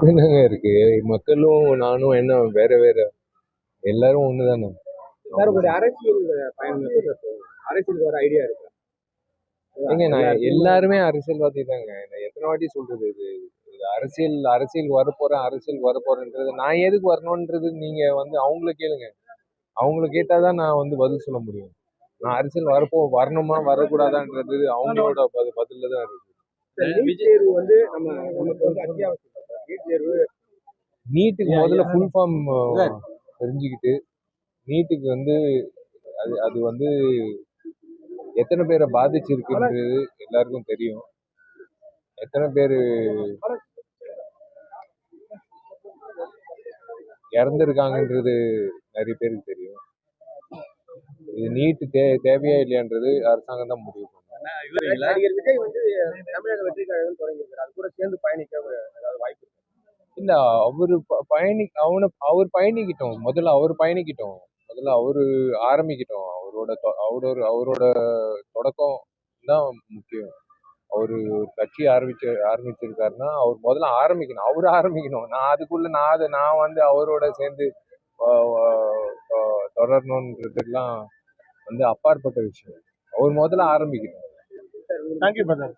என்னங்க இருக்கு? மக்களும் நானும் என்ன வேற வேற? எல்லாரும் ஒண்ணுதானே. சார் உங்களுடைய அரசியல் பயணம் எப்படி சார் போகும்? அரசியலுக்கு வர ஐடியா இருக்கா? ஏங்க நான் எல்லாருக்கும் எல்லாருமே அரசியல்வாதி தாங்க. நான் எத்தனை வாட்டி சொல்றது இது? இது அரசியல் வரப்போறேன்றது நான் எதுக்கு வரணும்ன்றது நீங்க வந்து அவங்கள கேளுங்க. அவங்கள கேட்டாதான் நான் வந்து பதில் சொல்ல முடியும். நான் அரசியல் வரணுமா வரக்கூடாதான்றது அவங்களோட பதில்ல தான் இருக்கு. நீட் தேர்வு வந்து நமக்கு வந்து அத்தியாவசியம் சார். நீட் தேர்வு நீட்டுக்கு முதல்ல ஃபுல் ஃபார்ம் தெரிஞ்சுக்கிட்டு நீட்டுக்கு வந்து அது வந்து எத்தனை பேரை பாதிச்சிருக்குன்றது எல்லாருக்கும் தெரியும். எத்தனை பேர் இறந்துருக்காங்கன்றது நிறைய பேருக்கு தெரியும். இது நீட்டு தேவையா இல்லையான்றது அரசாங்கம் தான் முடிவு பண்ணும். நடிகர் விஜய் வந்து தமிழக வெற்றி கழகம் தொடங்கியிருக்காரு. அது கூட சேர்ந்து பயணிக்க ஏதாவது வாய்ப்பு இருக்கு? இல்ல அவரு அவர் பயணிக்கிட்டோம். முதல்ல அவரு ஆரம்பிக்கிட்டோம். அவரோட தொடக்கம் தான் முக்கியம். அவரு கட்சி ஆரம்பிச்சிருக்காருன்னா அவர் முதல்ல ஆரம்பிக்கணும். நான் வந்து அவரோட சேர்ந்து தொடரணுன்றதுலாம் வந்து அப்பாற்பட்ட விஷயம். அவர் முதல்ல ஆரம்பிக்கணும். Thank you brother.